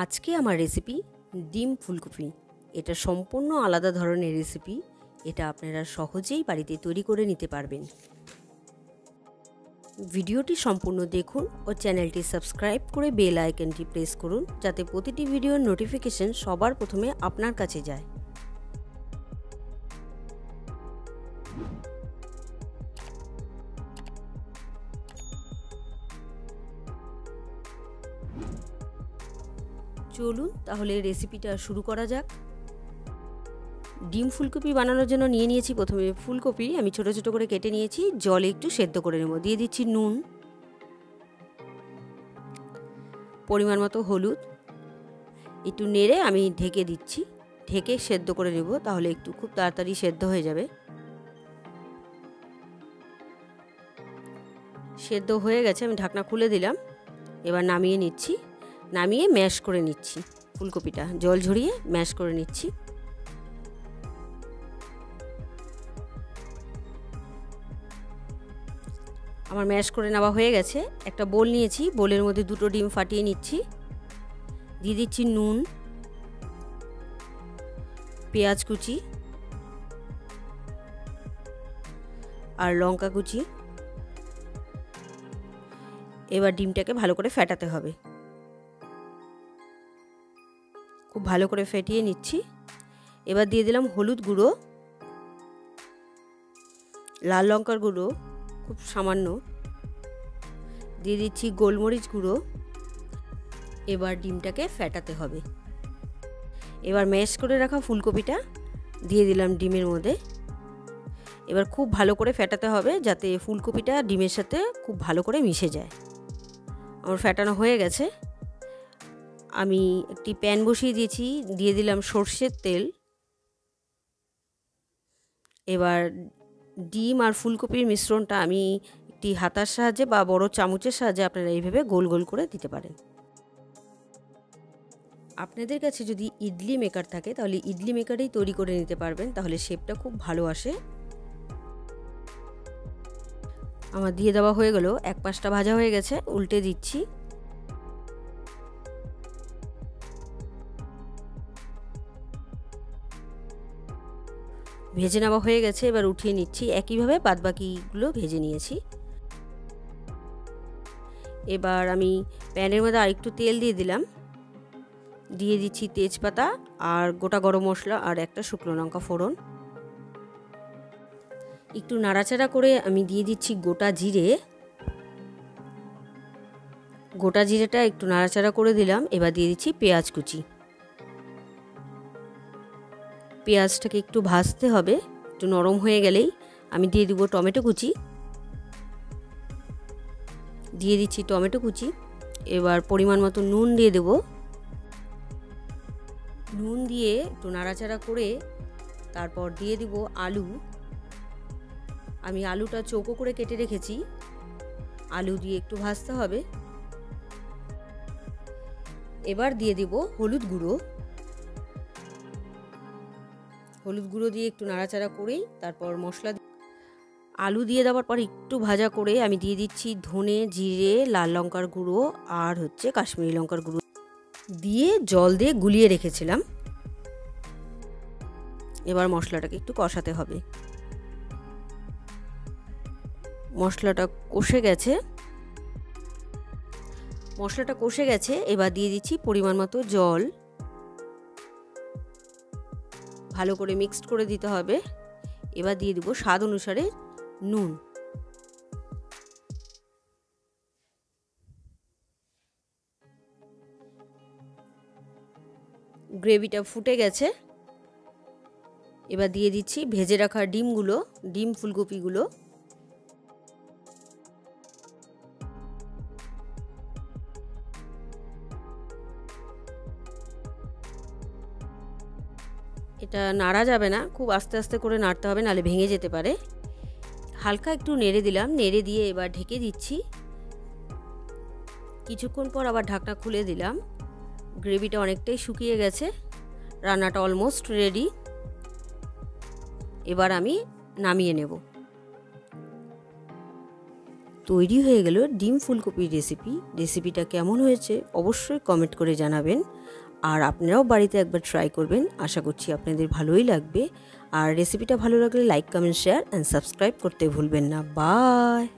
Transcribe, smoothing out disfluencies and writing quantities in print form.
আজকে আমার রেসিপি ডিম ফুলকপি। এটা সম্পূর্ণ আলাদা ধরনের রেসিপি। এটা আপনারা সহজেই বাড়িতে তৈরি করে নিতে পারবেন। ভিডিওটি সম্পূর্ণ দেখুন ও চ্যানেলটি সাবস্ক্রাইব করে বেল আইকনটি প্রেস করুন, যাতে প্রতিটি ভিডিওর নোটিফিকেশন সবার প্রথমে আপনার কাছে যায়। চলুন তাহলে রেসিপিটা শুরু করা যাক। ডিম ফুলকপি বানানোর জন্য নিয়ে নিয়েছি প্রথমে ফুলকপি। আমি ছোট ছোট করে কেটে নিয়েছি, জলে একটু সেদ্ধ করে নেব। দিয়ে দিচ্ছি নুন, পরিমাণ মতো হলুদ। একটু নেড়ে আমি ঢেকে দিচ্ছি, ঢেকে সেদ্ধ করে নেব, তাহলে একটু খুব তাড়াতাড়ি সেদ্ধ হয়ে যাবে। সেদ্ধ হয়ে গেছে, আমি ঢাকনা খুলে দিলাম। এবার নামিয়ে নিচ্ছি, নামিয়ে ম্যাশ করে নিচ্ছি। ফুলকপিটা জল ঝরিয়ে ম্যাশ করে নিচ্ছি। আমার ম্যাশ করে নেওয়া হয়ে গেছে। একটা বোল নিয়েছি, বোলের মধ্যে দুটো ডিম ফাটিয়ে নিচ্ছি। দিয়ে দিচ্ছি নুন, পেঁয়াজ কুচি আর লঙ্কা কুচি। এবার ডিমটাকে ভালো করে ফেটাতে হবে। খুব ভালো করে ফেটিয়ে নিচ্ছি। এবার দিয়ে দিলাম হলুদ গুঁড়ো, লাল লঙ্কার গুঁড়ো খুব সামান্য, দিয়ে দিচ্ছি গোলমরিচ গুঁড়ো। এবার ডিমটাকে ফেটাতে হবে। এবার ম্যাশ করে রাখা ফুলকপিটা দিয়ে দিলাম ডিমের মধ্যে। এবার খুব ভালো করে ফেটাতে হবে, যাতে ফুলকপিটা ডিমের সাথে খুব ভালো করে মিশে যায়। আমার ফেটানো হয়ে গেছে। আমি একটি প্যান বসিয়ে দিয়েছি, দিয়ে দিলাম সর্ষের তেল। এবার ডিম আর ফুলকপির মিশ্রণটা আমি একটি হাতার সাহায্যে বা বড় চামচের সাহায্যে আপনারা এইভাবে গোল গোল করে দিতে পারেন। আপনাদের কাছে যদি ইডলি মেকার থাকে তাহলে ইডলি মেকারেই তৈরি করে নিতে পারবেন, তাহলে শেপটা খুব ভালো আসে। আমার দিয়ে দেওয়া হয়ে গেল, এক পাশটা ভাজা হয়ে গেছে, উল্টে দিচ্ছি। ভেজে নেওয়া হয়ে গেছে, এবার উঠিয়ে নিচ্ছি। একইভাবে বাদবাকিগুলো ভেজে নিয়েছি। এবার আমি প্যানের মধ্যে আরেকটু তেল দিয়ে দিলাম। দিয়ে দিচ্ছি তেজপাতা আর গোটা গরম মশলা আর একটা শুকনো লঙ্কা ফোড়ন। একটু নাড়াচাড়া করে আমি দিয়ে দিচ্ছি গোটা জিরে। গোটা জিরেটা একটু নাড়াচাড়া করে দিলাম। এবার দিয়ে দিচ্ছি পেঁয়াজ কুচি। পেঁয়াজটাকে একটু ভাজতে হবে, একটু নরম হয়ে গেলেই আমি দিয়ে দিব টমেটো কুচি। দিয়ে দিচ্ছি টমেটো কুচি। এবার পরিমাণ মতো নুন দিয়ে দেব। নুন দিয়ে একটু নাড়াচাড়া করে তারপর দিয়ে দিব আলু। আমি আলুটা চৌকো করে কেটে রেখেছি। আলু দিয়ে একটু ভাজতে হবে। এবার দিয়ে দিব হলুদ গুঁড়ো। হলুদ গুঁড়ো দিয়ে একটু নাড়াচাড়া করেই তারপর মশলা। আলু দিয়ে দেওয়ার পর একটু ভাজা করে আমি দিয়ে দিচ্ছি ধনে, জিরে, লাল লঙ্কার গুঁড়ো আর কাশ্মীরি লঙ্কার গুঁড়ো দিয়ে জল দিয়ে গুলিয়ে রেখেছিলাম। এবার মশলাটাকে একটু কষাতে হবে। মশলাটা কষে গেছে। এবার দিয়ে দিচ্ছি পরিমাণ মতো জল। ভালো করে মিক্সড করে দিতে হবে। এবার দিয়ে দিব স্বাদ অনুসারে নুন। গ্রেভিটা ফুটে গেছে। এবার দিয়ে দিচ্ছি ভেজে রাখা ডিমগুলো, ডিম ফুলকপিগুলো। এটা নাড়া যাবে না, খুব আস্তে আস্তে করে নাড়তে হবে, নাহলে ভেঙে যেতে পারে। হালকা একটু নেড়ে দিলাম, নেড়ে দিয়ে এবার ঢেকে দিচ্ছি। কিছুক্ষণ পর আবার ঢাকনা খুলে দিলাম। গ্রেভিটা অনেকটাই শুকিয়ে গেছে, রান্নাটা অলমোস্ট রেডি। এবার আমি নামিয়ে নেব। তৈরি হয়ে গেল ডিম ফুলকপির রেসিপিটা কেমন হয়েছে অবশ্যই কমেন্ট করে জানাবেন। আর আপনারাও বাড়িতে একবার ট্রাই করবেন, আশা করছি আপনাদের ভালোই লাগবে। আর রেসিপিটা ভালো লাগলে like, comment, share and subscribe করতে ভুলবেন না। বাই।